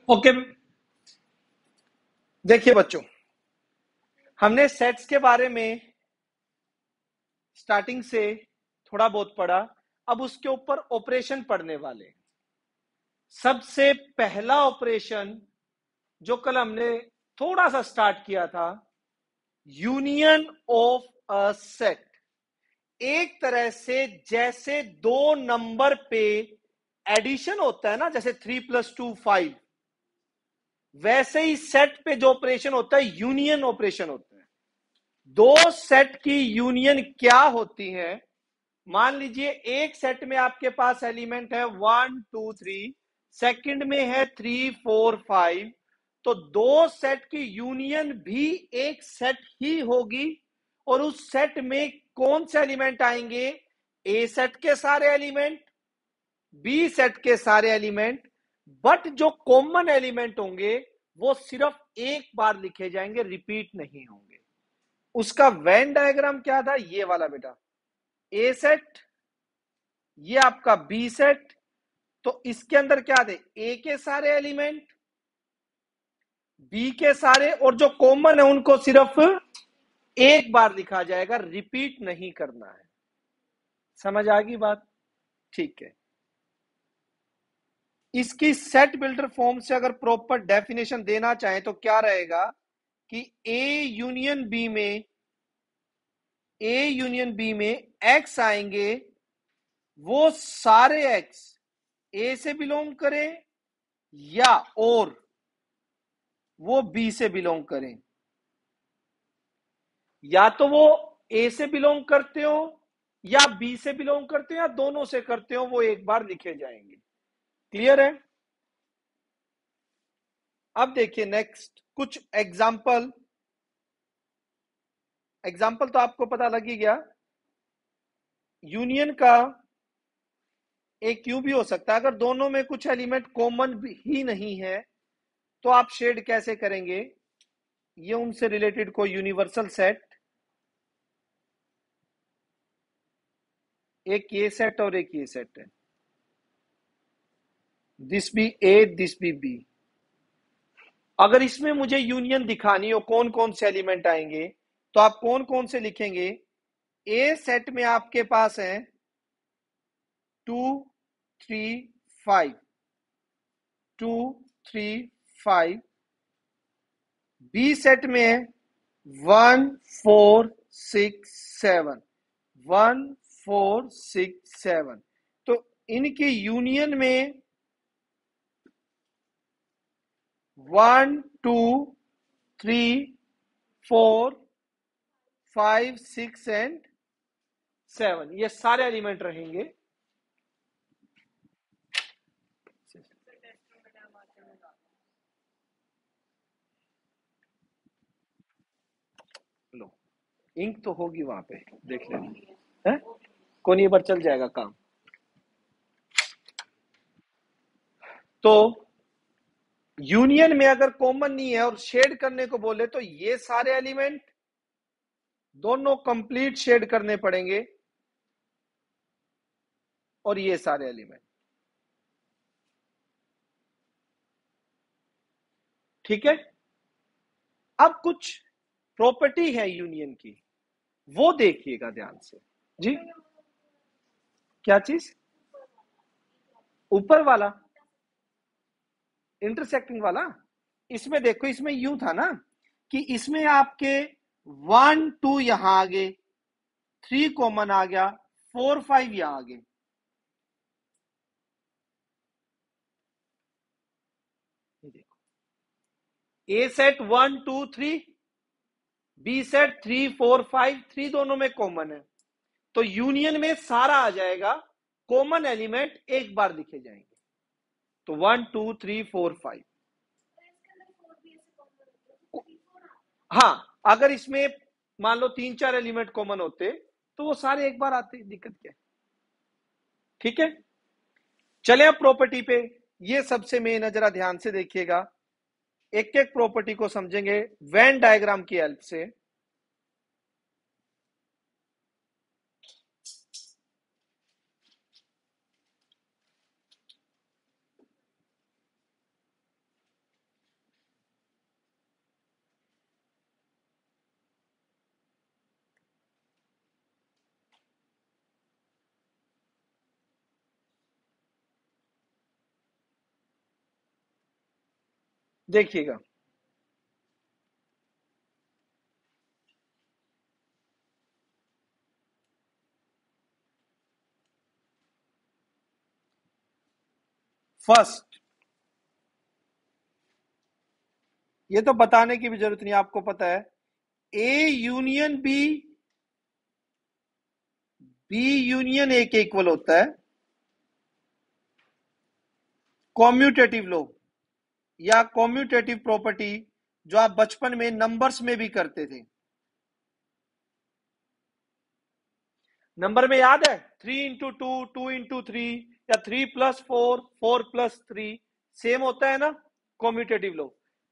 Okay. देखिए बच्चों, हमने सेट्स के बारे में स्टार्टिंग से थोड़ा बहुत पढ़ा। अब उसके ऊपर ऑपरेशन पढ़ने वाले। सबसे पहला ऑपरेशन जो कल हमने थोड़ा सा स्टार्ट किया था, यूनियन ऑफ अ सेट। एक तरह से जैसे दो नंबर पे एडिशन होता है ना, जैसे 3 + 2 = 5, वैसे ही सेट पे जो ऑपरेशन होता है यूनियन ऑपरेशन होता है। दो सेट की यूनियन क्या होती है? मान लीजिए एक सेट में आपके पास एलिमेंट है 1 2 3, सेकंड में है 3 4 5, तो दो सेट की यूनियन भी एक सेट ही होगी। और उस सेट में कौन से एलिमेंट आएंगे? ए सेट के सारे एलिमेंट, बी सेट के सारे एलिमेंट, बट जो कॉमन एलिमेंट होंगे वो सिर्फ एक बार लिखे जाएंगे, रिपीट नहीं होंगे। उसका वेन डायग्राम क्या था? ये वाला बेटा, ए सेट, ये आपका बी सेट। तो इसके अंदर क्या थे? ए के सारे एलिमेंट, बी के सारे, और जो कॉमन है उनको सिर्फ एक बार लिखा जाएगा, रिपीट नहीं करना है। समझ आ गई बात? ठीक है। इसकी सेट बिल्डर फॉर्म से अगर प्रॉपर डेफिनेशन देना चाहें तो क्या रहेगा कि ए यूनियन बी में एक्स आएंगे, वो सारे एक्स ए से बिलोंग करें या और वो बी से बिलोंग करें, या तो वो ए से बिलोंग करते हो या बी से बिलोंग करते हो या दोनों से करते हो, वो एक बार लिखे जाएंगे। क्लियर है? अब देखिए नेक्स्ट कुछ एग्जाम्पल। एग्जाम्पल तो आपको पता लग ही गया। यूनियन का एक यूं भी हो सकता है, अगर दोनों में कुछ एलिमेंट कॉमन ही नहीं है तो आप शेड कैसे करेंगे? ये उनसे रिलेटेड कोई यूनिवर्सल सेट, एक ये सेट और एक ये सेट है, this be A this be B. अगर इसमें मुझे यूनियन दिखानी हो कौन कौन से एलिमेंट आएंगे, तो आप कौन कौन से लिखेंगे? ए सेट में आपके पास है 2 3 5, 2 3 5। बी सेट में है 1 4 6 7, 1 4 6 7। तो इनकी यूनियन में 1 2 3 4 5 6 एंड 7, ये सारे एलिमेंट रहेंगे। लो, इंक तो होगी वहां पे, देख लेना है। कौन, ये बार चल जाएगा काम। तो यूनियन में अगर कॉमन नहीं है और शेड करने को बोले तो ये सारे एलिमेंट दोनों कंप्लीट शेड करने पड़ेंगे और ये सारे एलिमेंट। ठीक है। अब कुछ प्रॉपर्टी है यूनियन की, वो देखिएगा ध्यान से जी। क्या चीज? ऊपर वाला इंटरसेक्टिंग वाला। इसमें देखो, इसमें यूं था ना कि इसमें आपके 1 2 यहां आगे, 3 कॉमन आ गया, 4 5 यहां आगे। ये देखो, ए सेट 1 2 3, बी सेट 3 4 5, 3 दोनों में कॉमन है, तो यूनियन में सारा आ जाएगा, कॉमन एलिमेंट एक बार लिखे जाएंगे। तो 1 2 3 4 5। हाँ, अगर इसमें मान लो 3 4 एलिमेंट कॉमन होते तो वो सारे एक बार आते, दिक्कत क्या है? ठीक है। चले अब प्रॉपर्टी पे। ये सबसे मेन है, जरा ध्यान से देखिएगा। एक एक प्रॉपर्टी को समझेंगे वेन डायग्राम की हेल्प से। देखिएगा, फर्स्ट, ये तो बताने की भी जरूरत नहीं, आपको पता है, A union B, B union A के इक्वल होता है कॉम्यूटेटिव लॉ या कॉम्यूटेटिव प्रॉपर्टी, जो आप बचपन में नंबर्स में भी करते थे। नंबर में याद है, 3 into 2, 2 into 3, या 3+4, 4+3, सेम होता है ना कॉम्यूटेटिव लॉ।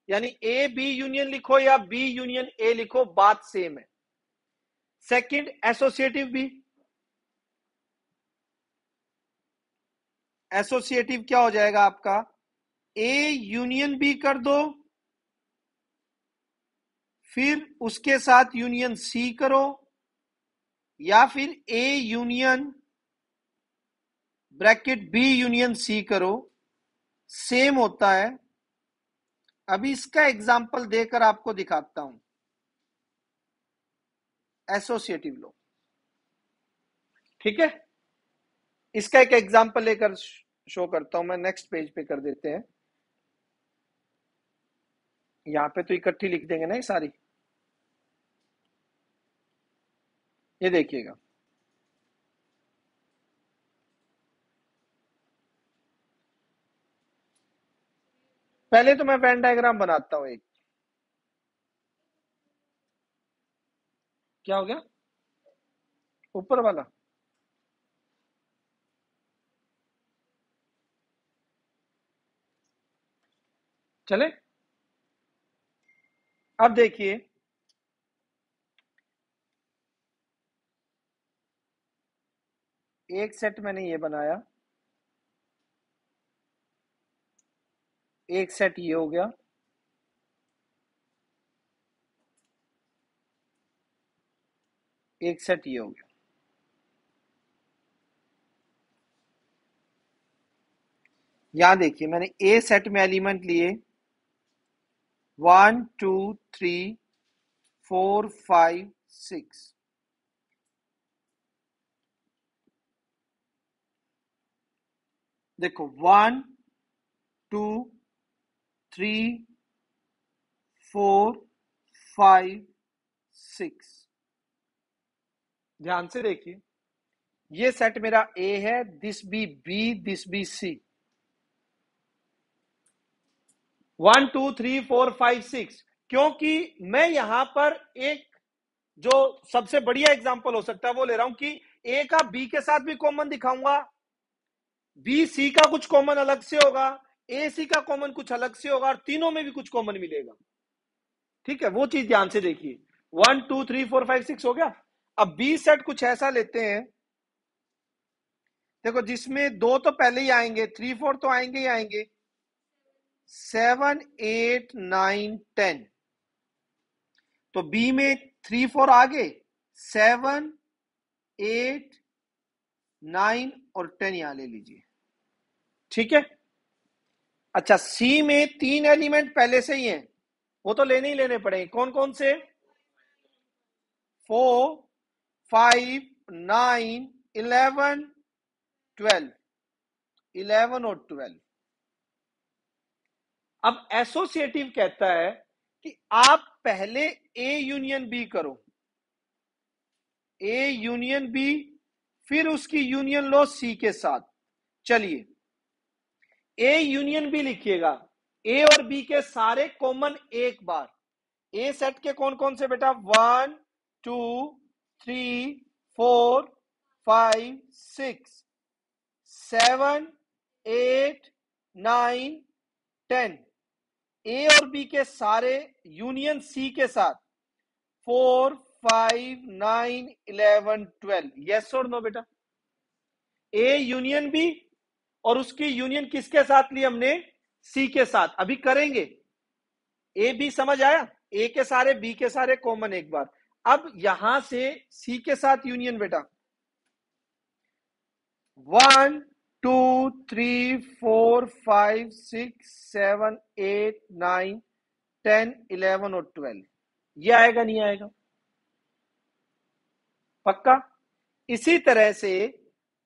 यानी ए बी यूनियन लिखो या बी यूनियन ए लिखो, बात सेम है। सेकंड, एसोसिएटिव भी, एसोसिएटिव क्या हो जाएगा आपका, ए यूनियन बी कर दो, फिर उसके साथ यूनियन सी करो, या फिर A union bracket B union C करो, सेम होता है। अभी इसका एग्जांपल देकर आपको दिखाता हूं, एसोसिएटिव लॉ, ठीक है। इसका एक एग्जांपल लेकर शो करता हूं मैं, नेक्स्ट पेज पे कर देते हैं। यहां पे तो इकट्ठी लिख देंगे ना ये सारी, ये देखिएगा, पहले तो मैं वेन डायग्राम बनाता हूं एक। क्या हो गया ऊपर वाला, चले। अब देखिए, एक सेट मैंने ये बनाया, एक सेट ये हो गया, एक सेट ये हो गया। यहां देखिए, मैंने ए सेट में एलिमेंट लिए 1 2 3 4 5 6। देखो 1 2 3 4 5 6, ध्यान से देखिए, ये सेट मेरा ए है, this B, this be C. 1 2 3 4 5 6, क्योंकि मैं यहां पर एक जो सबसे बढ़िया एग्जांपल हो सकता है वो ले रहा हूं कि ए का बी के साथ भी कॉमन दिखाऊंगा, बी सी का कुछ कॉमन अलग से होगा, ए सी का कॉमन कुछ अलग से होगा, और तीनों में भी कुछ कॉमन मिलेगा। ठीक है, वो चीज ध्यान से देखिए। 1 2 3 4 5 6 हो गया। अब बी सेट कुछ ऐसा लेते हैं, देखो जिसमें दो तो पहले ही आएंगे, 3 4 तो आएंगे ही आएंगे, 7 8 9 10। तो बी में 3 4 आ गए, 7 8 9 और 10 यहां ले लीजिए, ठीक है। अच्छा, सी में 3 एलिमेंट पहले से ही हैं, वो तो लेने ही लेने पड़ेंगे। कौन कौन से, 4 5 9 11 12, 11 और 12। अब एसोसिएटिव कहता है कि आप पहले ए यूनियन बी करो, ए यूनियन बी, फिर उसकी यूनियन लो सी के साथ। चलिए, ए यूनियन बी लिखिएगा, ए और बी के सारे कॉमन एक बार। ए सेट के कौन कौन से बेटा, 1 2 3 4 5 6 7 8 9 10। ए और बी के सारे यूनियन सी के साथ 4 5 9 11 12, यस और नो बेटा। ए यूनियन बी और उसकी यूनियन किसके साथ ली हमने, सी के साथ। अभी करेंगे, ए बी समझ आया, ए के सारे बी के सारे कॉमन एक बार। अब यहां से सी के साथ यूनियन बेटा, 1 2 3 4 5 6 7 8 9 10 11 और 12, ये आएगा नहीं आएगा? पक्का? इसी तरह से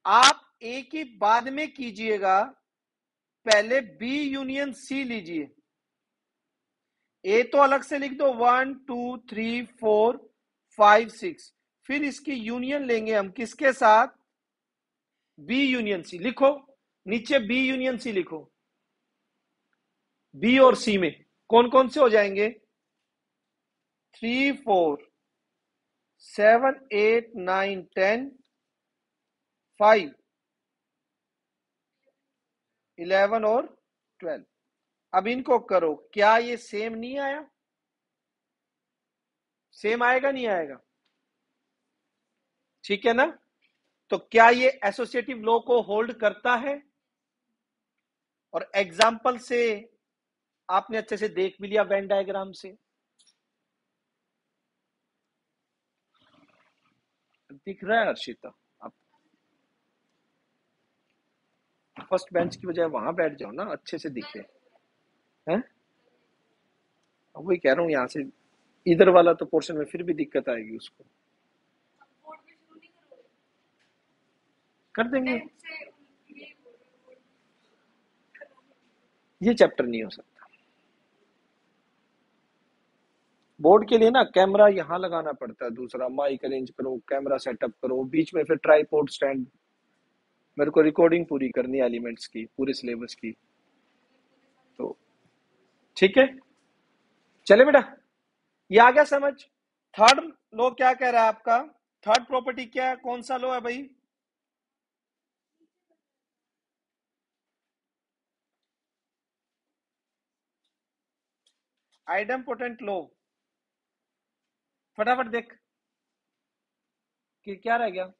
आप ए की बाद में कीजिएगा, पहले बी यूनियन सी लीजिए। ए तो अलग से लिख दो, 1 2 3 4 5 6, फिर इसकी यूनियन लेंगे हम किसके साथ? B union C. लिखो नीचे बी यूनियन सी लिखो। बी और सी में कौन कौन से हो जाएंगे? 3 4 7 8 9 10 5 11 और 12। अब इनको करो, क्या ये सेम नहीं आया? सेम आएगा नहीं आएगा? ठीक है ना? तो क्या ये एसोसिएटिव लॉ को होल्ड करता है? और एग्जाम्पल से आपने अच्छे से देख भी लिया, वेन डायग्राम से। दिख रहा है हर्षिता? आप फर्स्ट बेंच की बजाय वहां बैठ जाओ ना, अच्छे से दिखे हैं। वही कह रहा हूं, यहां से इधर वाला तो पोर्शन में फिर भी दिक्कत आएगी उसको। कर देंगे, ये चैप्टर नहीं हो सकता। बोर्ड के लिए ना कैमरा यहां लगाना पड़ता है, दूसरा माइक अरेंज करो, कैमरा सेटअप करो, बीच में फिर ट्राइपॉड स्टैंड। मेरे को रिकॉर्डिंग पूरी करनी है एलिमेंट्स की, पूरे सिलेबस की। तो ठीक है, चले बेटा, ये आ गया समझ? थर्ड लॉ क्या कह रहा है आपका? थर्ड प्रॉपर्टी क्या है, कौन सा लॉ है भाई? Idempotent law. फटाफट देख कि क्या रह गया।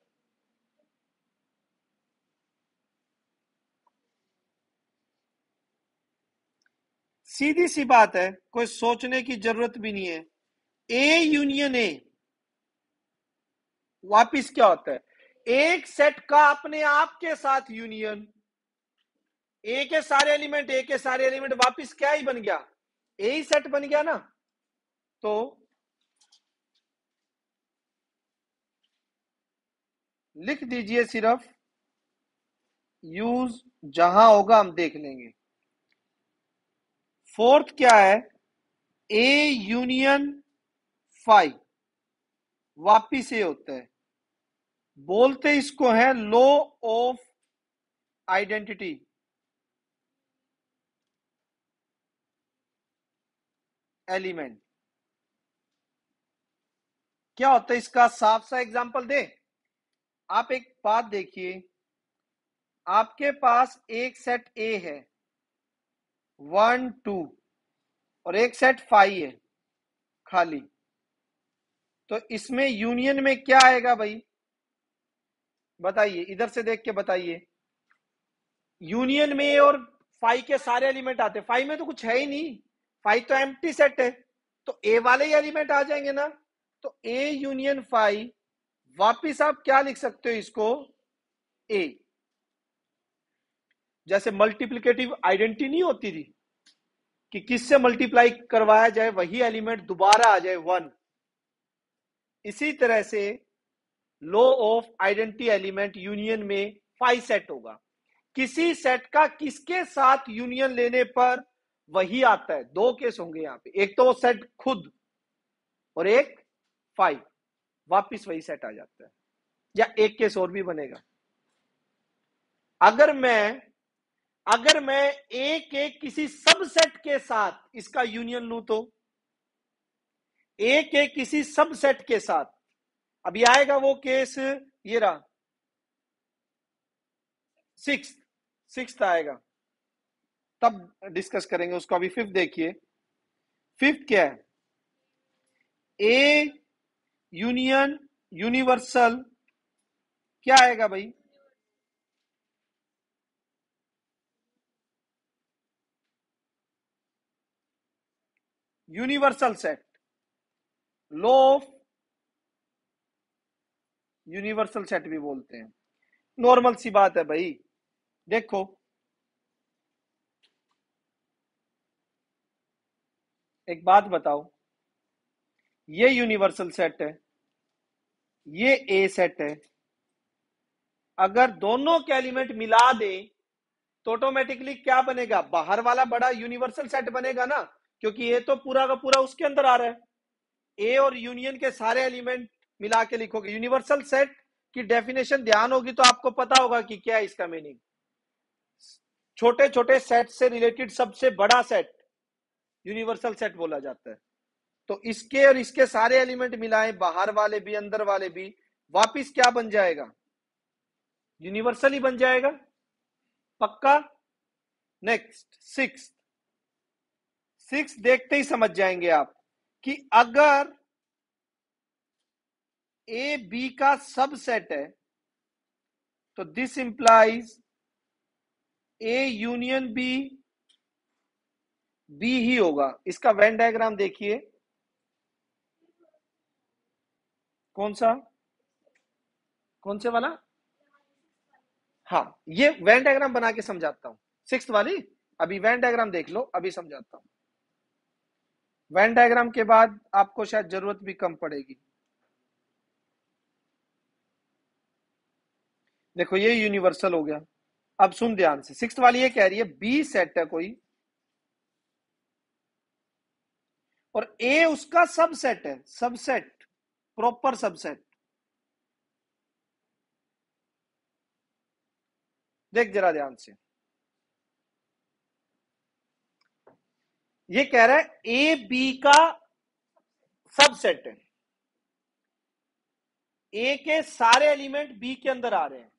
सीधी सी बात है, कोई सोचने की जरूरत भी नहीं है। ए यूनियन ए वापिस क्या होता है? एक सेट का अपने आप के साथ यूनियन। ए के सारे एलिमेंट, ए के सारे एलिमेंट वापिस क्या ही बन गया? ए ही सेट बन गया ना। तो लिख दीजिए सिर्फ, यूज जहां होगा हम देख लेंगे। फोर्थ क्या है? ए यूनियन फाइव वापिस ए होता है, बोलते इसको है लॉ ऑफ आइडेंटिटी। एलिमेंट क्या होता है इसका साफ सा एग्जांपल दे। आप एक बात देखिए, आपके पास एक सेट ए है 1 2 और एक सेट 5 है खाली, तो इसमें यूनियन में क्या आएगा भाई? बताइए, इधर से देख के बताइए। यूनियन में और 5 के सारे एलिमेंट आते हैं, 5 में तो कुछ है ही नहीं, 5 तो एम्प्टी सेट है, तो ए वाले ही एलिमेंट आ जाएंगे ना। तो ए यूनियन 5 वापिस आप क्या लिख सकते हो इसको? ए। जैसे मल्टीप्लिकेटिव आइडेंटिटी नहीं होती थी कि किससे मल्टीप्लाई करवाया जाए वही एलिमेंट दोबारा आ जाए 1, इसी तरह से law of identity element union में 5 सेट होगा। किसी सेट का किसके साथ यूनियन लेने पर वही आता है। दो केस होंगे यहां पे, एक तो वो सेट खुद और एक 5, वापिस वही सेट आ जाता है। या एक केस और भी बनेगा, अगर मैं ए के किसी सबसेट के साथ इसका यूनियन लूं, तो ए के किसी सबसेट के साथ, अभी आएगा वो केस, ये रहा सिक्स आएगा, तब डिस्कस करेंगे उसको। अभी फिफ्थ देखिए। फिफ्थ क्या है? ए यूनियन यूनिवर्सल क्या आएगा भाई? Universal set, law of universal set भी बोलते हैं। नॉर्मल सी बात है भाई, देखो, एक बात बताओ, ये यूनिवर्सल सेट है, ये ए सेट है। अगर दोनों के एलिमेंट मिला दें तो ऑटोमेटिकली क्या बनेगा? बाहर वाला बड़ा यूनिवर्सल सेट बनेगा ना, क्योंकि ये तो पूरा का पूरा उसके अंदर आ रहा है। ए और यूनियन के सारे एलिमेंट मिला के लिखोगे यूनिवर्सल सेट की डेफिनेशन ध्यान होगी तो आपको पता होगा कि क्या है इसका मीनिंग। छोटे छोटे सेट से रिलेटेड सबसे बड़ा सेट यूनिवर्सल सेट बोला जाता है। तो इसके और इसके सारे एलिमेंट मिलाएं, बाहर वाले भी अंदर वाले भी, वापिस क्या बन जाएगा? यूनिवर्सल ही बन जाएगा। पक्का? Next six. सिक्स देखते ही समझ जाएंगे आप कि अगर ए बी का सबसेट है तो this implies A union B B ही होगा। इसका वेन डायग्राम देखिए, कौन सा, कौन से वाला? हाँ, ये वेन डायग्राम बना के समझाता हूं। सिक्स वाली अभी वेन डायग्राम देख लो, अभी समझाता हूं। वेन डायग्राम के बाद आपको शायद जरूरत भी कम पड़ेगी। देखो ये यूनिवर्सल हो गया। अब सुन ध्यान से, सिक्स वाली ये कह रही है बी सेट है कोई और ए उसका सबसेट है, सबसेट, प्रॉपर सबसेट। देख जरा ध्यान से, ये कह रहा है ए बी का सबसेट है। ए के सारे एलिमेंट बी के अंदर आ रहे हैं,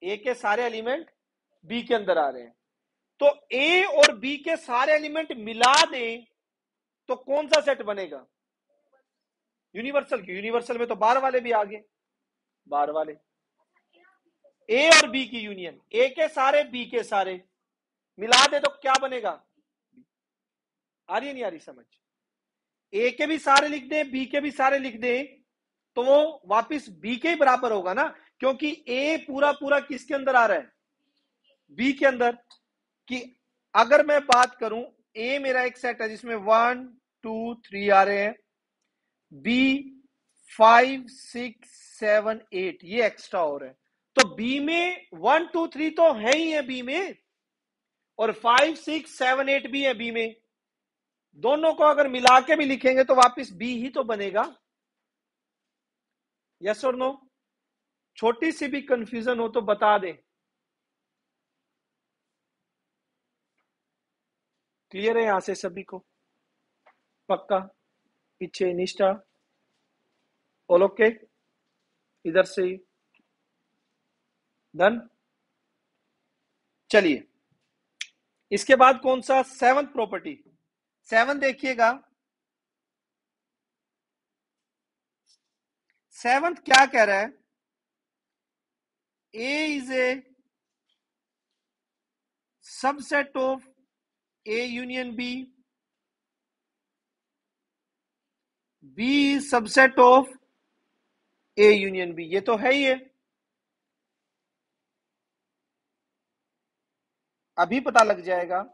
ए के सारे एलिमेंट बी के अंदर आ रहे हैं। तो ए और बी के सारे एलिमेंट मिला दें तो कौन सा सेट बनेगा? यूनिवर्सल। की यूनिवर्सल में तो बार वाले भी आ गए, बार वाले। ए और बी की यूनियन, ए के सारे बी के सारे मिला दे तो क्या बनेगा? आ रही है नहीं आ रही समझ? ए के भी सारे लिख दे, बी के भी सारे लिख दे, तो वो वापिस बी के ही बराबर होगा ना, क्योंकि ए पूरा पूरा किसके अंदर आ रहा है? बी के अंदर। कि अगर मैं बात करूं, ए मेरा एक सेट है जिसमें 1 2 3 आ रहे हैं, बी 5 6 7 8 ये एक्स्ट्रा हो रहे हैं। तो बी में 1 2 3 तो है ही है बी में, और 5 6 7 8 भी है बी में। दोनों को अगर मिला के भी लिखेंगे तो वापस बी ही तो बनेगा। यस और नो? छोटी सी भी कंफ्यूजन हो तो बता दें। क्लियर है यहां से सभी को? पक्का? पीछे निष्ठा ऑल ओके? इधर से ही डन। चलिए, इसके बाद कौन सा? Seventh property. सेवन देखिएगा, सेवंथ क्या कह रहा है? A is a subset of A union B, B is subset of A union B. ये तो है ही है, अभी पता लग जाएगा।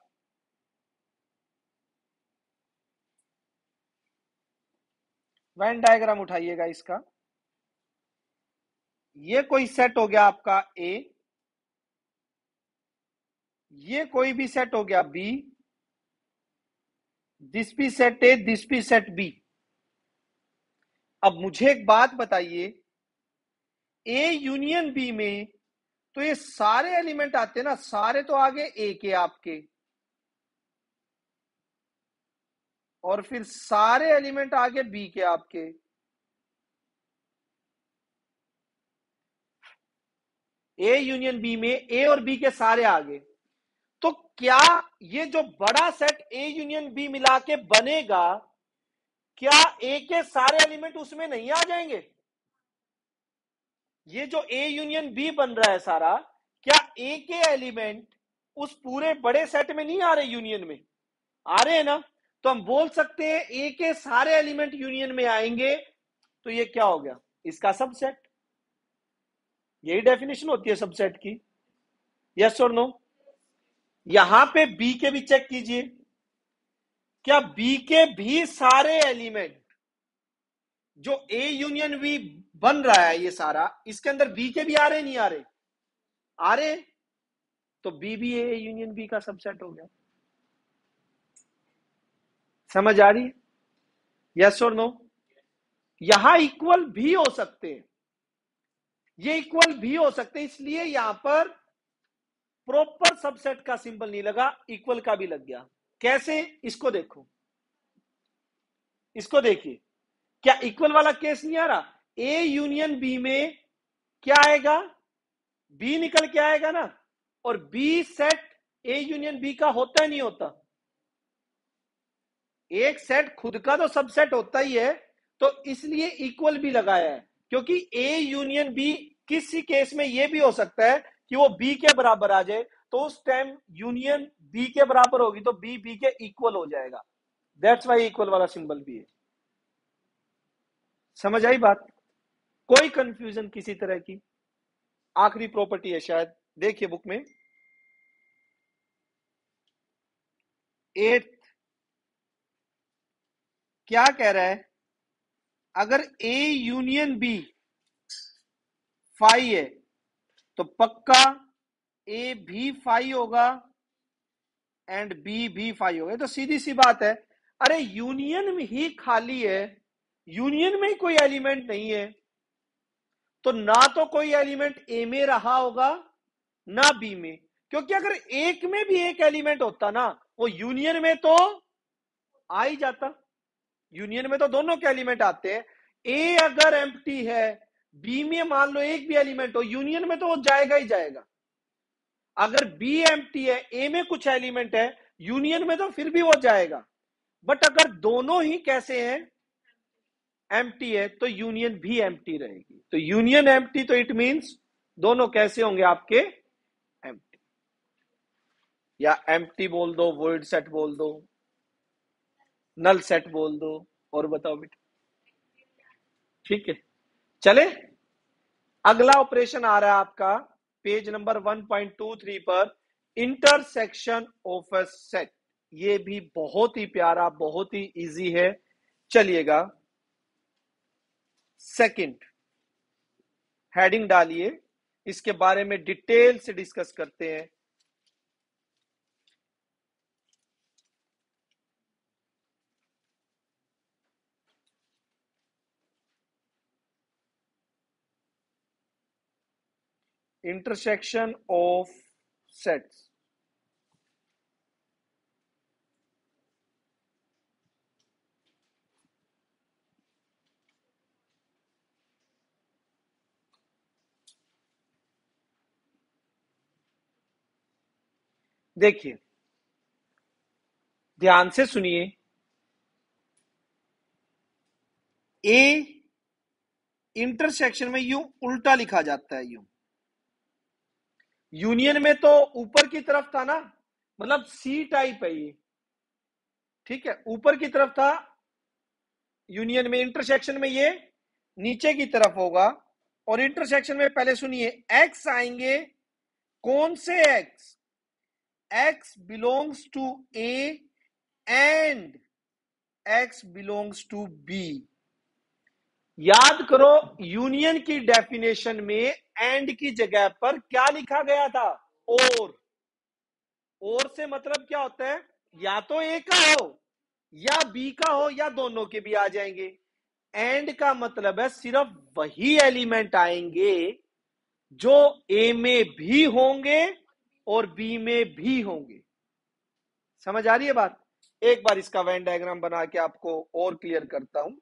वेन डायग्राम उठाइएगा इसका। ये कोई सेट हो गया आपका ए, ये कोई भी सेट हो गया बी, दिस भी सेट ए, दिस भी सेट बी। अब मुझे एक बात बताइए, ए यूनियन बी में तो ये सारे एलिमेंट आते हैं ना, सारे तो आगे ए के आपके, और फिर सारे एलिमेंट आगे बी के आपके। ए यूनियन बी में ए और बी के सारे आगे, तो क्या ये जो बड़ा सेट ए यूनियन बी मिला के बनेगा, क्या ए के सारे एलिमेंट उसमें नहीं आ जाएंगे? ये जो ए यूनियन बी बन रहा है सारा, क्या ए के एलिमेंट उस पूरे बड़े सेट में नहीं आ रहे? यूनियन में आ रहे हैं ना? तो हम बोल सकते हैं ए के सारे एलिमेंट यूनियन में आएंगे, तो ये क्या हो गया? इसका सबसेट। यही डेफिनेशन होती है सबसेट की। यस और नो? यहां पे बी के भी चेक कीजिए, क्या बी के भी सारे एलिमेंट जो ए यूनियन बी बन रहा है, ये सारा, इसके अंदर बी के भी आ रहे नहीं आ रहे? आ रहे। तो बी भी ए यूनियन बी का सबसेट हो गया। समझ आ रही है? यस और नो? यहां इक्वल भी हो सकते हैं, ये इक्वल भी हो सकते हैं, इसलिए यहां पर प्रॉपर सबसेट का सिंबल नहीं लगा, इक्वल का भी लग गया। कैसे? इसको देखो, इसको देखिए, क्या इक्वल वाला केस नहीं आ रहा? ए यूनियन बी में क्या आएगा? बी निकल के आएगा ना, और B set A union B का होता है नहीं होता? एक सेट खुद का तो सबसेट होता ही है, तो इसलिए इक्वल भी लगाया है, क्योंकि ए यूनियन बी किसी केस में यह भी हो सकता है कि वो बी के बराबर आ जाए, तो उस टाइम यूनियन बी के बराबर होगी तो बी बी के इक्वल हो जाएगा। दैट्स वाई इक्वल वाला सिंबल भी है। समझ आई बात? कोई कंफ्यूजन किसी तरह की? आखिरी प्रॉपर्टी है शायद, देखिए बुक में, 8 क्या कह रहा है? अगर ए यूनियन बी फाई है तो पक्का ए भी फाई होगा एंड बी भी फाई होगा। तो सीधी सी बात है, अरे यूनियन में ही खाली है, यूनियन में ही कोई एलिमेंट नहीं है, तो ना तो कोई एलिमेंट ए में रहा होगा ना बी में, क्योंकि अगर एक में भी एक एलिमेंट होता ना, वो यूनियन में तो आ ही जाता। यूनियन में तो दोनों के एलिमेंट आते हैं। ए अगर एम्प्टी है, बी में मान लो एक भी एलिमेंट हो, यूनियन में तो वो जाएगा ही जाएगा। अगर बी एम्प्टी है, ए में कुछ एलिमेंट है, यूनियन में तो फिर भी वो जाएगा। बट अगर दोनों ही कैसे हैं? एम्प्टी है, तो यूनियन भी एम्प्टी रहेगी। तो यूनियन एम्प्टी, तो इट मींस दोनों कैसे होंगे आपके? एम्प्टी, या एम्प्टी बोल दो, वॉइड सेट बोल दो, नल सेट बोल दो, और बताओ बेटा। ठीक है, चले। अगला ऑपरेशन आ रहा है आपका पेज नंबर 1.23 पर, इंटरसेक्शन ऑफ अ सेट। ये भी बहुत ही प्यारा, बहुत ही इजी है। चलिएगा, सेकंड हेडिंग डालिए, इसके बारे में डिटेल से डिस्कस करते हैं। Intersection of sets. देखिए, ध्यान से सुनिए। ए इंटरसेक्शन में यूं उल्टा लिखा जाता है, यूं। यूनियन में तो ऊपर की तरफ था ना, मतलब सी टाइप है ये, ठीक है, ऊपर की तरफ था। यूनियन में, इंटरसेक्शन में ये नीचे की तरफ होगा। और इंटरसेक्शन में पहले सुनिए, एक्स आएंगे। कौन से X? X belongs to A and X belongs to B. याद करो, यूनियन की डेफिनेशन में एंड की जगह पर क्या लिखा गया था? और से मतलब क्या होता है? या तो ए का हो या बी का हो, या दोनों के भी आ जाएंगे। एंड का मतलब है सिर्फ वही एलिमेंट आएंगे जो ए में भी होंगे और बी में भी होंगे। समझ आ रही है बात? एक बार इसका वेन डायग्राम बना के आपको और क्लियर करता हूं।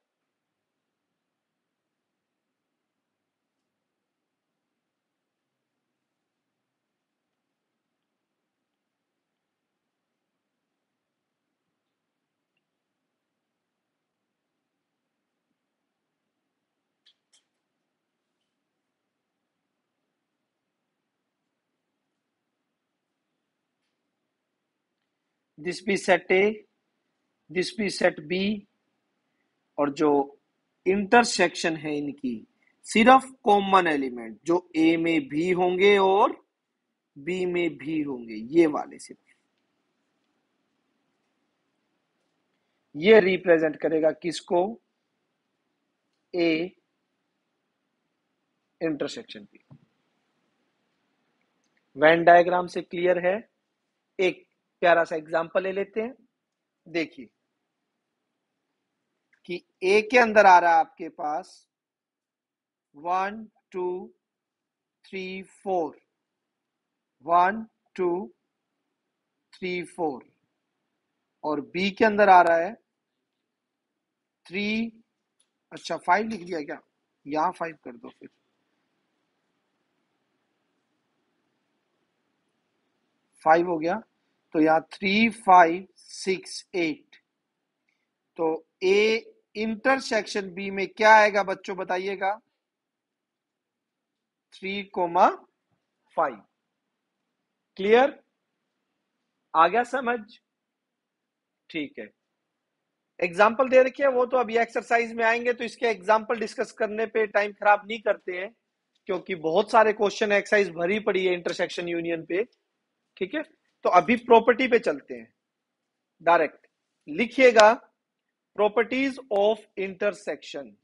This be set A, this be set B, और जो इंटरसेक्शन है इनकी, सिर्फ कॉमन एलिमेंट जो ए में भी होंगे और बी में भी होंगे, ये वाले सिर्फ। ये रिप्रेजेंट करेगा किसको? A intersection B. Venn diagram से क्लियर है? एक प्यारा सा एग्जांपल ले लेते हैं। देखिए कि ए के अंदर आ रहा है आपके पास 1 2 3 4, 1 2 3 4, और बी के अंदर आ रहा है 3, अच्छा 5 लिख दिया क्या? यहां 5 कर दो फिर, 5 हो गया। तो यहाँ 3 5 6 8, तो ए इंटरसेक्शन बी में क्या आएगा बच्चों बताइएगा? 3,5। क्लियर? आ गया समझ? ठीक है। एग्जाम्पल दे रखे हैं, वो तो अभी एक्सरसाइज में आएंगे तो इसके एग्जाम्पल डिस्कस करने पे टाइम खराब नहीं करते हैं, क्योंकि बहुत सारे क्वेश्चन एक्सरसाइज भरी पड़ी है इंटरसेक्शन यूनियन पे। ठीक है, तो अभी प्रॉपर्टी पे चलते हैं डायरेक्ट। लिखिएगा प्रॉपर्टीज ऑफ इंटरसेक्शन।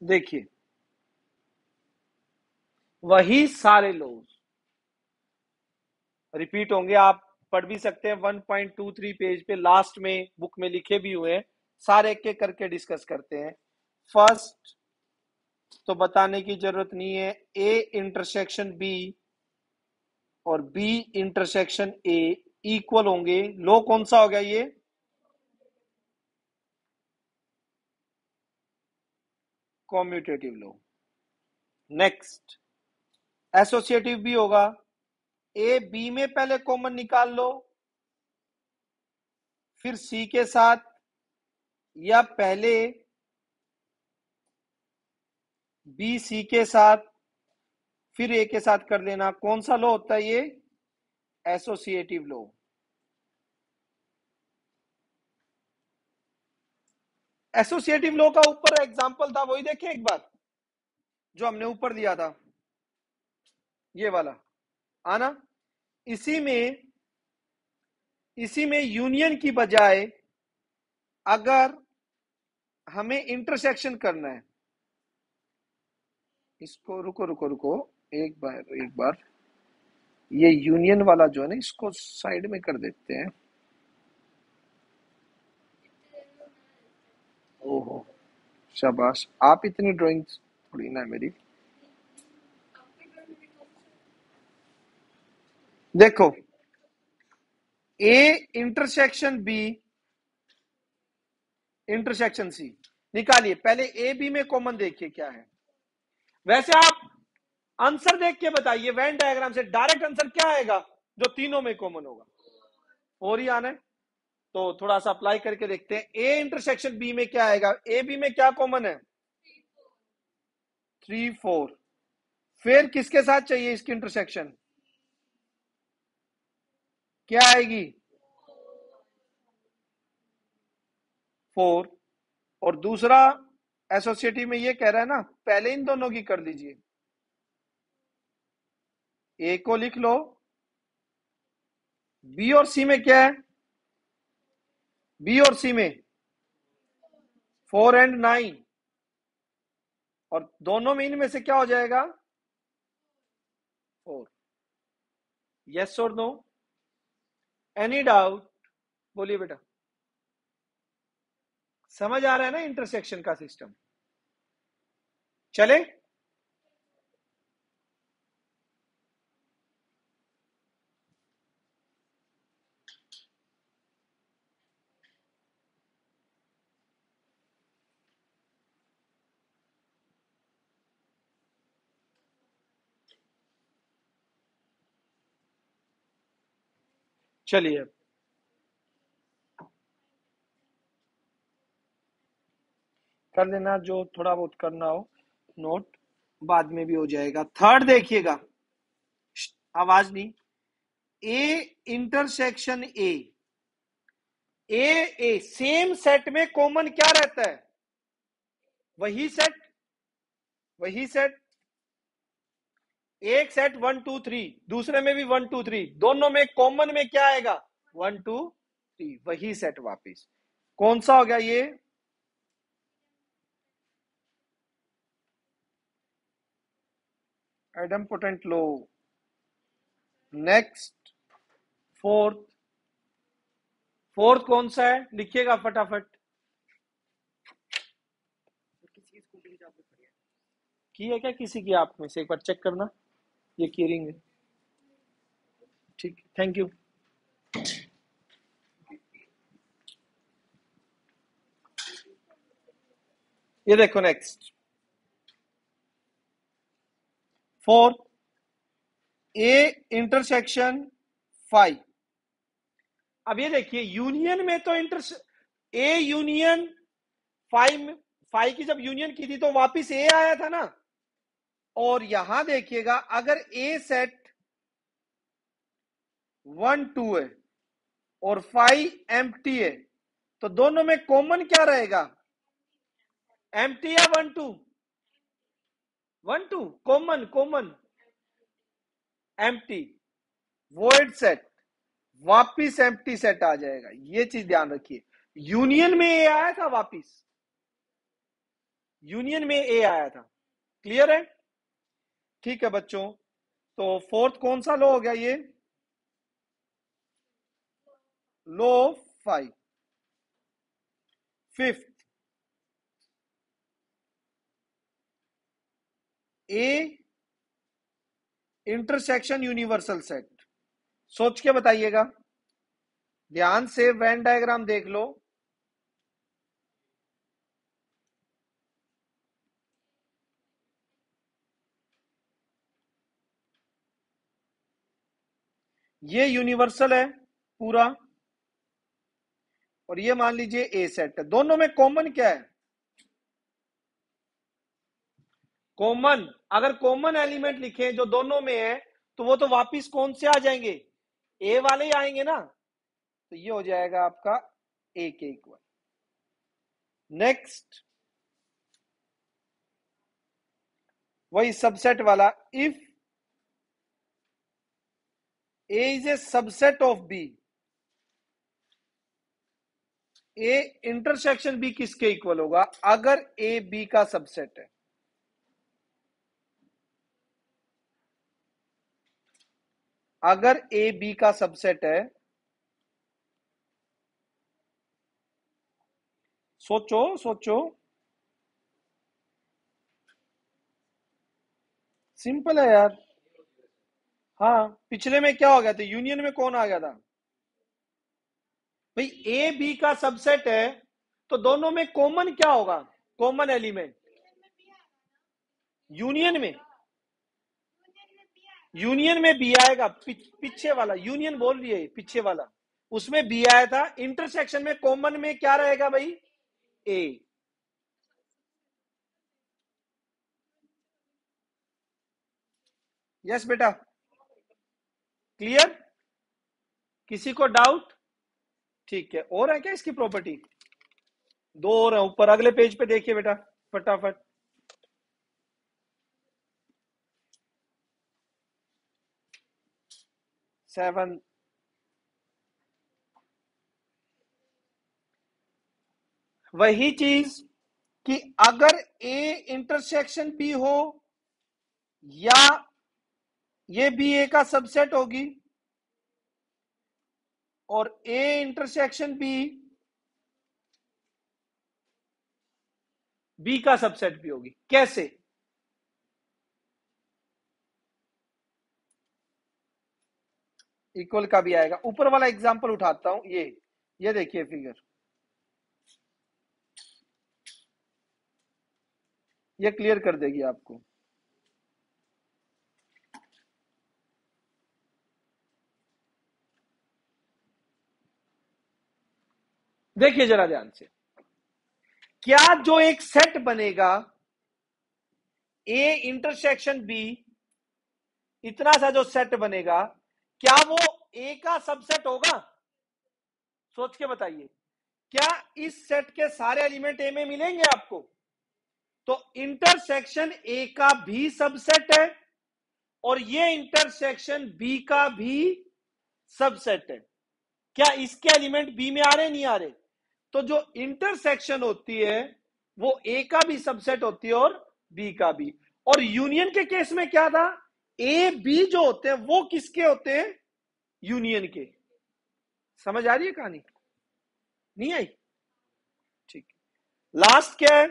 देखिए वही सारे लॉज रिपीट होंगे, आप पढ़ भी सकते हैं 1.23 पेज पे, लास्ट में बुक में लिखे भी हुए हैं, सारे एक एक करके डिस्कस करते हैं। फर्स्ट तो बताने की जरूरत नहीं है, ए इंटरसेक्शन बी और बी इंटरसेक्शन ए इक्वल होंगे। लो कौन सा हो गया ये? कॉम्यूटेटिव लो। नेक्स्ट एसोसिएटिव भी होगा। ए बी में पहले कॉमन निकाल लो, फिर सी के साथ, या पहले बी सी के साथ फिर ए के साथ कर देना। कौन सा लो होता है ये? एसोसिएटिव लो। एसोसिएटिव लो का ऊपर एग्जांपल था, वही देखें एक बार जो हमने ऊपर दिया था, ये वाला आना। इसी में यूनियन की बजाय अगर हमें इंटरसेक्शन करना है, इसको रुको रुको रुको, एक बार ये यूनियन वाला जो है ना, इसको साइड में कर देते हैं। ओहो शाबाश, आप इतनी ड्राइंग थोड़ी ना है मेरी। देखो A intersection B intersection C निकालिए, पहले ए बी में कॉमन देखिए क्या है। वैसे आप आंसर देख के बताइए, वेन डायग्राम से डायरेक्ट आंसर क्या आएगा जो तीनों में कॉमन होगा? और ही आना है तो थोड़ा सा अप्लाई करके देखते हैं। ए इंटरसेक्शन बी में क्या आएगा? ए बी में क्या कॉमन है? 3 4। फिर किसके साथ चाहिए इसकी इंटरसेक्शन? क्या आएगी? 4। और दूसरा एसोसिएटिव में ये कह रहा है ना, पहले इन दोनों की कर दीजिए। ए को लिख लो, बी और सी में क्या है? बी और सी में 4 एंड 9, और दोनों में इनमें से क्या हो जाएगा? 4। यस और नो? Any doubt? बोलिए बेटा। समझ आ रहा है ना इंटरसेक्शन का सिस्टम? चले। चलिए कर लेना जो थोड़ा बहुत करना हो नोट, बाद में भी हो जाएगा। थर्ड देखिएगा, आवाज नहीं। A intersection A, A same set में कॉमन क्या रहता है? वही सेट, वही सेट। एक सेट 1 2 3, दूसरे में भी 1 2 3, दोनों में कॉमन में क्या आएगा? 1 2 3, वही सेट वापिस। कौन सा हो गया ये? एडमपोटेंट लो। Next, fourth. फोर्थ कौन सा है, लिखिएगा फटाफट। की है क्या किसी की? आप में से एक बार चेक करना, ये कीरिंग है। ठीक, थैंक यू। ये देखो नेक्स्ट, फोर्थ, ए इंटरसेक्शन 5। अब ये देखिए, यूनियन में तो ए यूनियन 5, 5 की जब यूनियन की थी तो वापिस ए आया था ना। और यहां देखिएगा, अगर ए सेट 1 2 है और 5 एम्प्टी है, तो दोनों में कॉमन क्या रहेगा? एम्प्टी या 1 2? 1 2 common, common empty, void set, वापिस एम्प्टी सेट आ जाएगा। ये चीज ध्यान रखिए, यूनियन में ए आया था, वापिस यूनियन में ए आया था। क्लियर है? ठीक है बच्चों, तो फोर्थ कौन सा लॉ हो गया ये? Law 5। Fifth, A intersection universal set. सोच के बताइएगा, ध्यान से वेन डायग्राम देख लो। ये यूनिवर्सल है पूरा, और ये मान लीजिए ए सेट है। दोनों में कॉमन क्या है? कॉमन, अगर कॉमन एलिमेंट लिखे जो दोनों में है, तो वो तो वापिस कौन से आ जाएंगे? ए वाले ही आएंगे ना। तो ये हो जाएगा आपका ए के इक्वल। नेक्स्ट, वही सबसेट वाला, if A is a subset of B, A intersection B किसके इक्वल होगा? अगर ए बी का सबसेट है। अगर ए बी का सबसेट है, सोचो सोचो, सिंपल है यार। हाँ, पिछले में क्या हो गया था? यूनियन में कौन आ गया था भाई? ए बी का सबसेट है, तो दोनों में कॉमन क्या होगा? कॉमन एलिमेंट यूनियन में, यूनियन में बी आएगा। पीछे वाला यूनियन बोल रही है, पीछे वाला, उसमें बी आया था। इंटरसेक्शन में कॉमन में क्या रहेगा भाई? ए। यस बेटा, क्लियर? किसी को डाउट? ठीक है, और है क्या इसकी प्रॉपर्टी? दो और है ऊपर, अगले पेज पे देखिए बेटा फटाफट। सेवन, वही चीज कि अगर ए इंटरसेक्शन बी हो, या ये बी ए का सबसेट होगी, और ए इंटरसेक्शन बी बी का सबसेट भी होगी। कैसे? इक्वल का भी आएगा। ऊपर वाला एग्जांपल उठाता हूं, ये देखिए फिगर, ये क्लियर कर देगी आपको। देखिए जरा ध्यान से, क्या जो एक सेट बनेगा ए इंटरसेक्शन बी, इतना सा जो सेट बनेगा, क्या वो ए का सबसेट होगा? सोच के बताइए, क्या इस सेट के सारे एलिमेंट ए में मिलेंगे आपको? तो इंटरसेक्शन ए का भी सबसेट है और ये इंटरसेक्शन बी का भी सबसेट है। क्या इसके एलिमेंट बी में आ रहे नहीं आ रहे? तो जो इंटरसेक्शन होती है वो ए का भी सबसेट होती है और बी का भी। और यूनियन के केस में क्या था, ए बी जो होते हैं वो किसके होते हैं? यूनियन के। समझ आ रही है कहानी? नहीं आई? ठीक। लास्ट क्या है?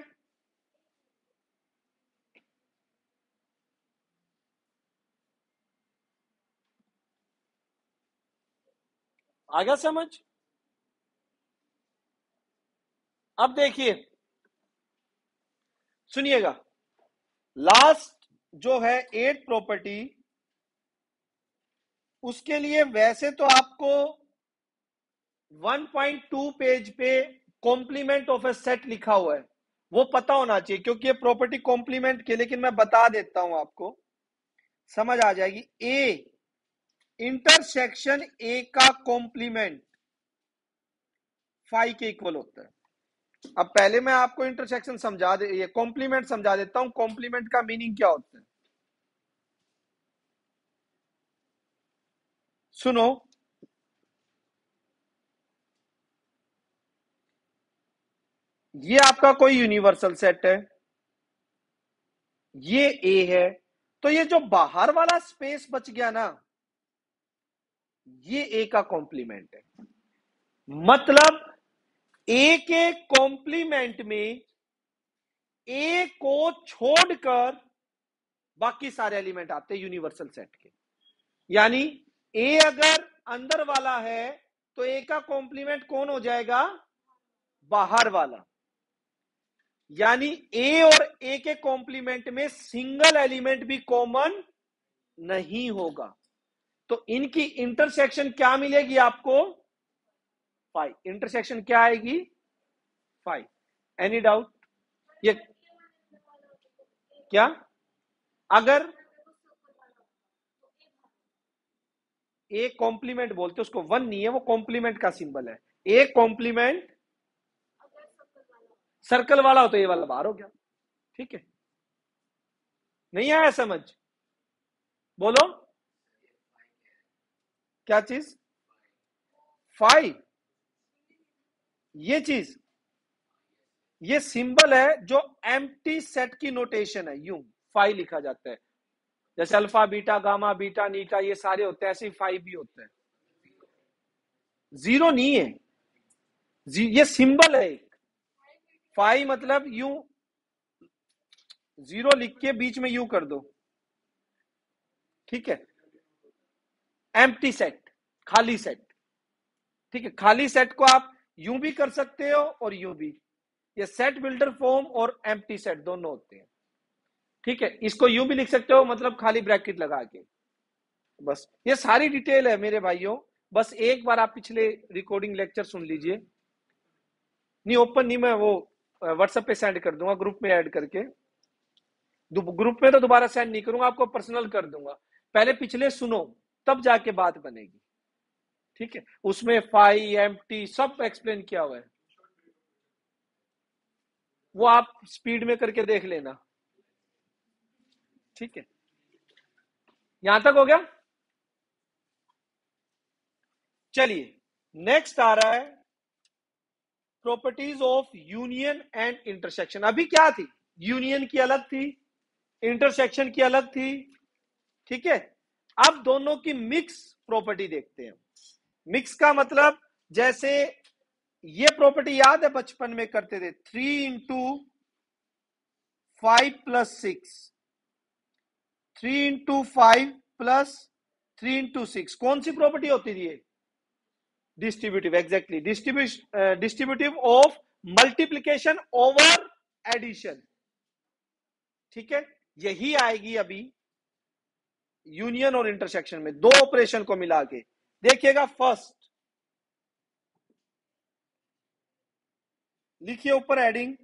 आ गया समझ? अब देखिए, सुनिएगा, लास्ट जो है 8 प्रॉपर्टी, उसके लिए वैसे तो आपको 1.2 पेज पे कॉम्प्लीमेंट ऑफ ए सेट लिखा हुआ है, वो पता होना चाहिए क्योंकि ये प्रॉपर्टी कॉम्प्लीमेंट के, लेकिन मैं बता देता हूं आपको, समझ आ जाएगी। ए इंटरसेक्शन ए का कॉम्प्लीमेंट फाई के इक्वल होता है। अब पहले मैं आपको इंटरसेक्शन समझा दे, ये कॉम्प्लीमेंट समझा देता हूं, कॉम्प्लीमेंट का मीनिंग क्या होता है। सुनो, ये आपका कोई यूनिवर्सल सेट है, ये ए है, तो ये जो बाहर वाला स्पेस बच गया ना, ये ए का कॉम्प्लीमेंट है। मतलब ए के कॉम्प्लीमेंट में ए को छोड़कर बाकी सारे एलिमेंट आते हैं यूनिवर्सल सेट के। यानी ए अगर अंदर वाला है तो ए का कॉम्प्लीमेंट कौन हो जाएगा? बाहर वाला। यानी ए और ए के कॉम्प्लीमेंट में सिंगल एलिमेंट भी कॉमन नहीं होगा, तो इनकी इंटरसेक्शन क्या मिलेगी आपको? फाइव। इंटरसेक्शन क्या आएगी? फाइव। Any doubt? ये क्या? अगर ए कॉम्प्लीमेंट बोलते उसको, वन नहीं है वो, कॉम्प्लीमेंट का सिंबल है। ए कॉम्प्लीमेंट सर्कल वाला हो तो ये वाला बाहर हो गया। ठीक है, नहीं आया समझ? बोलो क्या चीज? फाइव। ये चीज, ये सिंबल है जो एम्प्टी सेट की नोटेशन है, यूं फाइव लिखा जाता है। जैसे अल्फा बीटा गामा बीटा नीटा ये सारे होते हैं, ऐसे ही फाइव भी होते हैं। जीरो नहीं है, ये सिंबल है एक। फाइव मतलब यूं, जीरो लिख के बीच में यूं कर दो, ठीक है। एम्प्टी सेट, खाली सेट, ठीक है। खाली सेट को आप यूं भी कर सकते हो और यूं भी, ये सेट बिल्डर फॉर्म और एम्प्टी सेट दोनों होते हैं, ठीक है। इसको यूं भी लिख सकते हो, मतलब खाली ब्रैकेट लगा के। बस ये सारी डिटेल है मेरे भाइयों, बस एक बार आप पिछले रिकॉर्डिंग लेक्चर सुन लीजिए। नहीं ओपन नहीं, मैं वो व्हाट्सएप पे सेंड कर दूंगा, ग्रुप में ऐड करके। ग्रुप में तो दोबारा सेंड नहीं करूंगा, आपको पर्सनल कर दूंगा। पहले पिछले सुनो, तब जाके बात बनेगी, ठीक है। उसमें फाई एम्प्टी सब एक्सप्लेन किया हुआ है, वो आप स्पीड में करके देख लेना, ठीक है। यहां तक हो गया? चलिए नेक्स्ट आ रहा है properties of union and intersection. अभी क्या थी? यूनियन की अलग थी, इंटरसेक्शन की अलग थी, ठीक है। अब दोनों की मिक्स प्रॉपर्टी देखते हैं। मिक्स का मतलब, जैसे ये प्रॉपर्टी याद है बचपन में करते थे, 3 × 5 + 6, 3 × 5 + 3 × 6, कौन सी प्रॉपर्टी होती थी ये? Distributive, exactly, distributive of multiplication over addition, ठीक है। यही आएगी अभी यूनियन और इंटरसेक्शन में, दो ऑपरेशन को मिला के। देखिएगा, फर्स्ट लिखिए ऊपर एडिंग।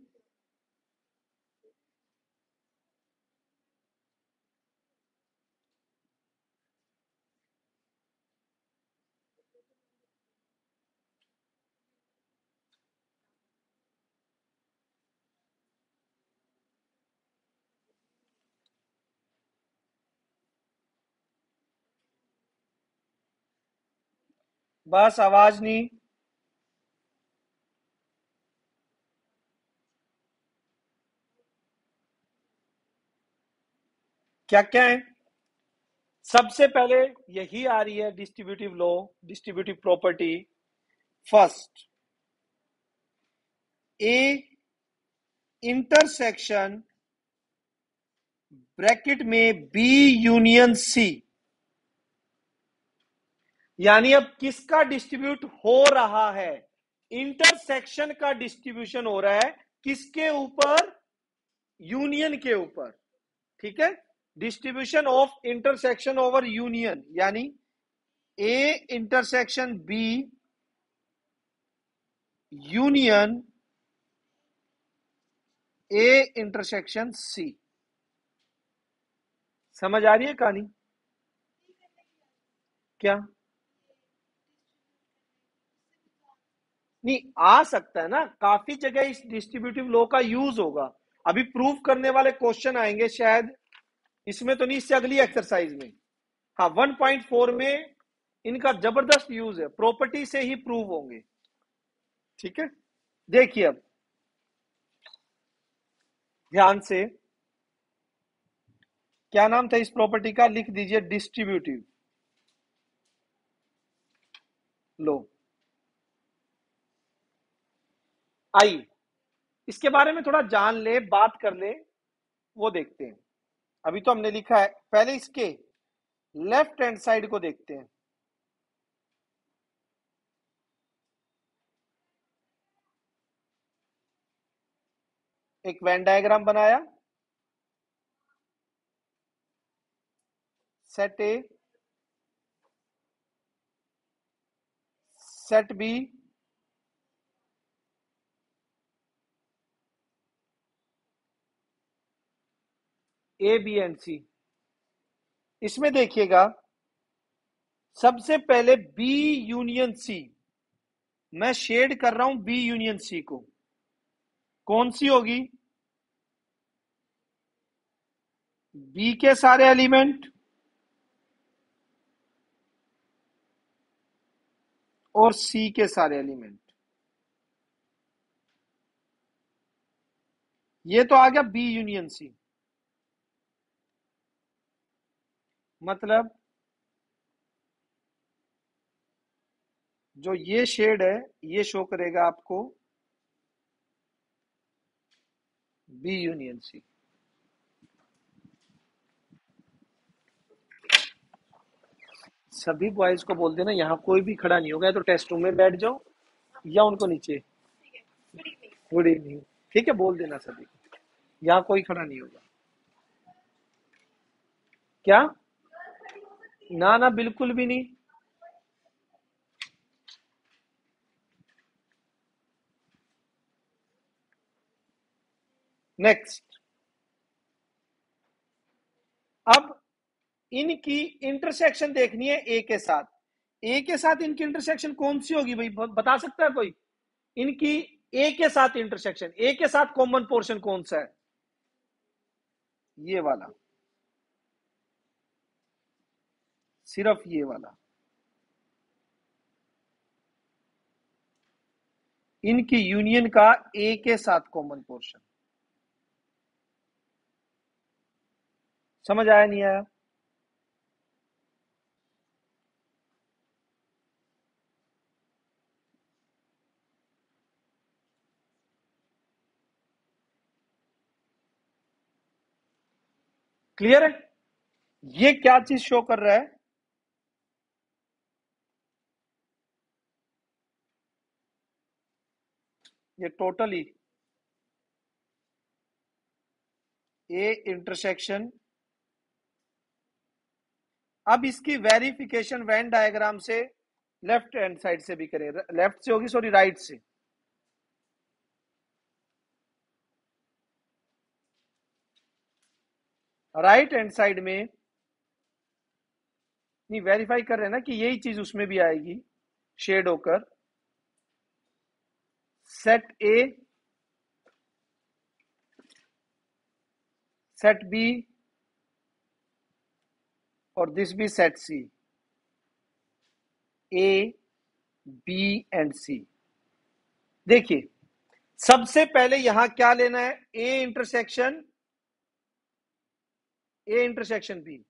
बस आवाज नहीं। क्या क्या है? सबसे पहले यही आ रही है distributive law, distributive property. First, A intersection bracket में बी यूनियन सी, यानी अब किसका डिस्ट्रीब्यूट हो रहा है? इंटरसेक्शन का डिस्ट्रीब्यूशन हो रहा है। किसके ऊपर? यूनियन के ऊपर। ठीक है, distribution of intersection over union, यानी A intersection B union A intersection C. समझ आ रही है कहानी? क्या? नहीं, आ सकता है ना, काफी जगह इस डिस्ट्रीब्यूटिव लॉ का यूज होगा। अभी प्रूव करने वाले क्वेश्चन आएंगे शायद, इसमें तो नहीं, इससे अगली एक्सरसाइज में। हाँ, 1.4 में इनका जबरदस्त यूज है, प्रॉपर्टी से ही प्रूव होंगे। ठीक है, देखिए अब ध्यान से, क्या नाम था इस प्रॉपर्टी का? लिख दीजिए डिस्ट्रीब्यूटिव लो। आई, इसके बारे में थोड़ा जान ले, बात कर ले, वो देखते हैं। अभी तो हमने लिखा है, पहले इसके लेफ्ट हैंड साइड को देखते हैं। एक वेन डायग्राम बनाया, set A, set B, A B and C. इसमें देखिएगा, सबसे पहले बी यूनियन सी, मैं शेड कर रहा हूं बी यूनियन सी को। कौन सी होगी? बी के सारे एलिमेंट और सी के सारे एलिमेंट। ये तो आ गया बी यूनियन सी। मतलब जो ये शेड है, ये शो करेगा आपको बी यूनियन सी। सभी बॉयज को बोल देना यहाँ कोई भी खड़ा नहीं होगा, तो टेस्ट रूम में बैठ जाओ या उनको नीचे। Good evening. ठीक है, बोल देना सभी को, यहाँ कोई खड़ा नहीं होगा। क्या? ना ना, बिल्कुल भी नहीं। नेक्स्ट, अब इनकी इंटरसेक्शन देखनी है ए के साथ। ए के साथ इनकी इंटरसेक्शन कौन सी होगी भाई, बता सकता है कोई? इनकी ए के साथ इंटरसेक्शन, ए के साथ कॉमन पोर्शन कौन सा है? ये वाला, सिर्फ ये वाला। इनकी यूनियन का ए के साथ कॉमन पोर्शन। समझ आया नहीं आया? क्लियर है? ये क्या चीज शो कर रहा है? ये टोटली ए इंटरसेक्शन। अब इसकी वेरिफिकेशन वेन डायग्राम से लेफ्ट हैंड साइड से भी करें, लेफ्ट से होगी, सॉरी राइट से। राइट हैंड साइड में, नहीं वेरीफाई कर रहे हैं ना कि यही चीज उसमें भी आएगी शेड होकर। सेट ए, सेट बी और दिस भी set C, A B and C. देखिए सबसे पहले यहां क्या लेना है, A intersection B.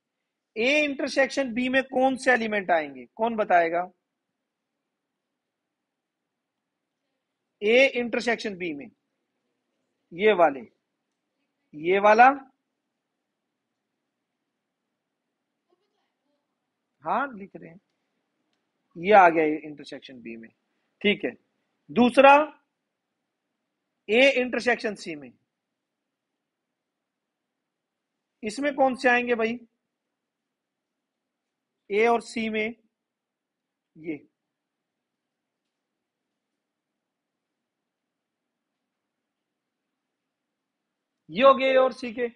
A intersection B में कौन से एलिमेंट आएंगे, कौन बताएगा? ए इंटरसेक्शन बी में ये वाले, ये वाला, हाँ लिख रहे हैं, ये आ गया इंटरसेक्शन बी में, ठीक है। दूसरा ए इंटरसेक्शन सी में, इसमें कौन से आएंगे भाई? ए और सी में ये हो गए ए और सी के।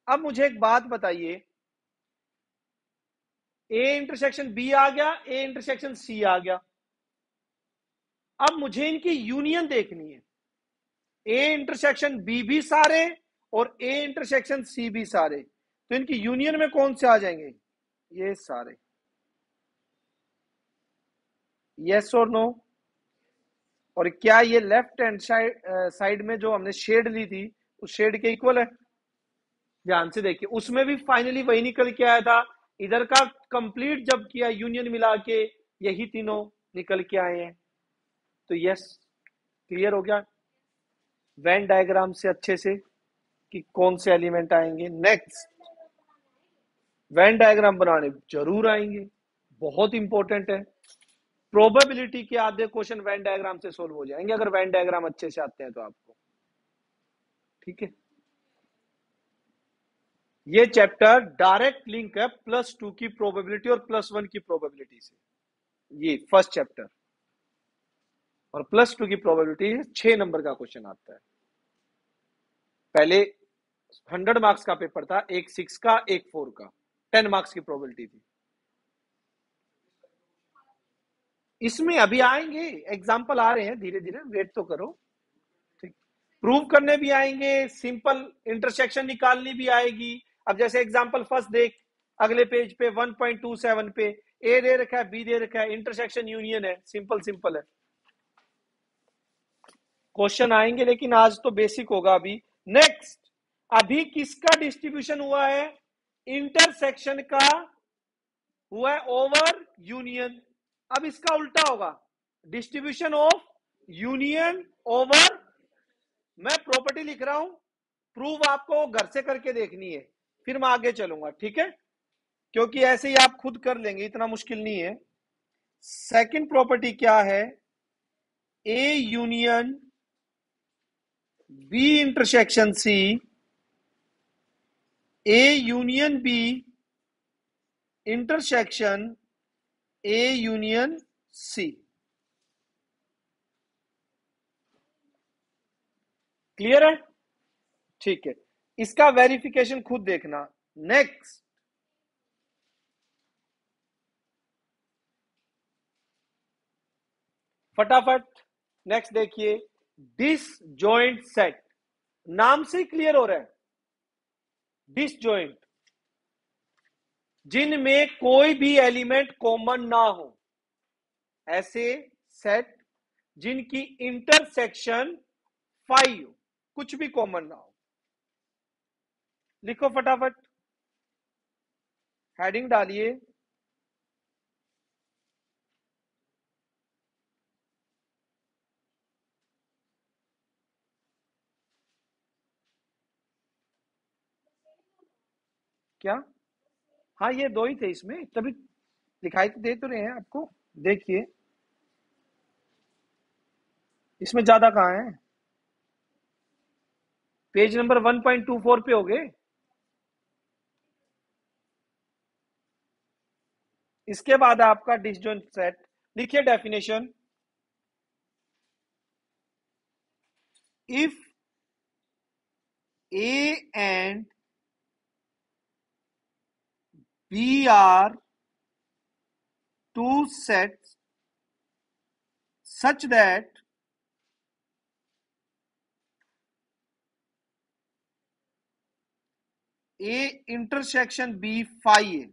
अब मुझे एक बात बताइए, ए इंटरसेक्शन बी आ गया, ए इंटरसेक्शन सी आ गया, अब मुझे इनकी यूनियन देखनी है। ए इंटरसेक्शन बी भी सारे और ए इंटरसेक्शन सी भी सारे, तो इनकी यूनियन में कौन से आ जाएंगे? ये सारे। यस और नो? और क्या ये लेफ्ट हैंड साइड में जो हमने शेड ली थी उस शेड के इक्वल है? ध्यान से देखिए, उसमें भी फाइनली वही निकल के आया था। इधर का कंप्लीट जब किया यूनियन मिला के, यही तीनों निकल के आए हैं। तो यस, क्लियर हो गया वेन डायग्राम से अच्छे से कि कौन से एलिमेंट आएंगे। नेक्स्ट, वेन डायग्राम बनाने जरूर आएंगे, बहुत इंपॉर्टेंट है। प्रोबेबिलिटी के आधे क्वेश्चन वेन डायग्राम से सोल्व हो जाएंगे अगर वेन डायग्राम अच्छे से आते हैं तो आपको, ठीक है। ये चैप्टर डायरेक्ट लिंक है +2 की प्रोबेबिलिटी और +1 की प्रोबेबिलिटी से। ये फर्स्ट चैप्टर और +2 की प्रोबेबिलिटी 6 नंबर का क्वेश्चन आता है। पहले 100 मार्क्स का पेपर था, एक 6 का एक 4 का, 10 मार्क्स की प्रोबेबिलिटी थी। इसमें अभी आएंगे एग्जाम्पल, आ रहे हैं धीरे धीरे, वेट तो करो, ठीक। प्रूव करने भी आएंगे, सिंपल इंटरसेक्शन निकालनी भी आएगी। अब जैसे एग्जाम्पल फर्स्ट देख, अगले पेज पे 1.27 पे ए दे रखा है, बी दे रखा है, इंटरसेक्शन यूनियन है, सिंपल सिंपल है। क्वेश्चन आएंगे लेकिन आज तो बेसिक होगा अभी। नेक्स्ट, अभी किसका डिस्ट्रीब्यूशन हुआ है? इंटरसेक्शन का हुआ है ओवर यूनियन। अब इसका उल्टा होगा, डिस्ट्रीब्यूशन ऑफ यूनियन ओवर। मैं प्रॉपर्टी लिख रहा हूं, प्रूव आपको घर से करके देखनी है, फिर मैं आगे चलूंगा, ठीक है, क्योंकि ऐसे ही आप खुद कर लेंगे, इतना मुश्किल नहीं है। सेकंड प्रॉपर्टी क्या है? A union B intersection C, A union B intersection A union C. Clear है? ठीक है, इसका वेरिफिकेशन खुद देखना। नेक्स्ट, फटाफट नेक्स्ट देखिए, डिसजॉइंट सेट, नाम से क्लियर हो रहा है, डिसजॉइंट, जिनमें कोई भी एलिमेंट कॉमन ना हो, ऐसे सेट जिनकी इंटरसेक्शन 5 कुछ भी कॉमन ना हो। लिखो फटाफट, हेडिंग डालिए। क्या? हाँ ये दो ही थे इसमें, तभी दिखाई तो दे तो रहे हैं आपको, देखिए इसमें ज्यादा कहाँ है, पेज नंबर 1.24 पे हो गए। इसके बाद आपका डिसजॉइंट सेट, लिखिए definition, if A and B are two sets such that A intersection B phi A.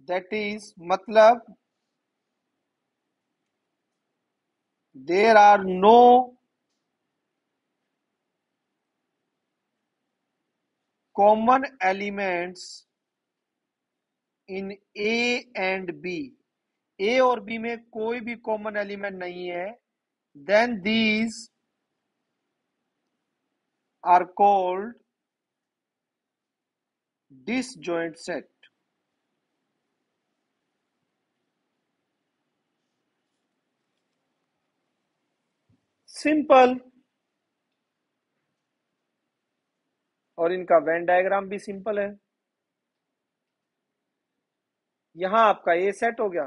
That is, मतलब there are no common elements in A and B. A और B में कोई भी कॉमन एलिमेंट नहीं है. Then these are called disjoint set. Simple. और इनका Venn diagram भी सिंपल है. यहां आपका ए सेट हो गया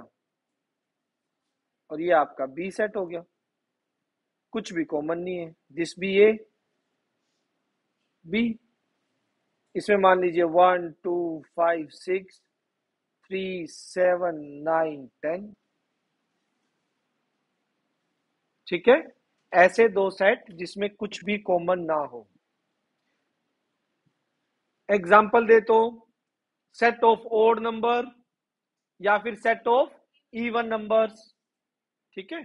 और ये आपका बी सेट हो गया. कुछ भी कॉमन नहीं है. दिस भी ए बी. इसमें मान लीजिए 1 2 5 6 3 7 9 10. ठीक है. ऐसे दो सेट जिसमें कुछ भी कॉमन ना हो. एग्जाम्पल दे तो सेट ऑफ ओड नंबर या फिर सेट ऑफ इवन नंबर्स. ठीक है.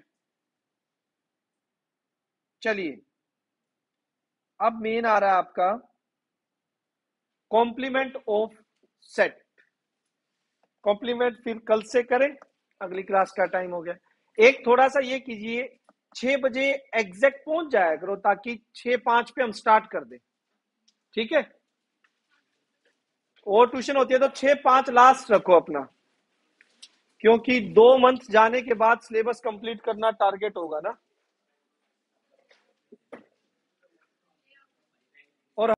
चलिए, अब मेन आ रहा है आपका कॉम्प्लीमेंट ऑफ सेट. कॉम्प्लीमेंट फिर कल से करें, अगली क्लास का टाइम हो गया. एक थोड़ा सा ये कीजिए, 6 बजे एग्जैक्ट पहुंच जाया करो ताकि 6:05 पे हम स्टार्ट कर दें. ठीक है. और ट्यूशन होती है तो 6:05 लास्ट रखो अपना, क्योंकि 2 मंथ जाने के बाद सिलेबस कंप्लीट करना टारगेट होगा ना.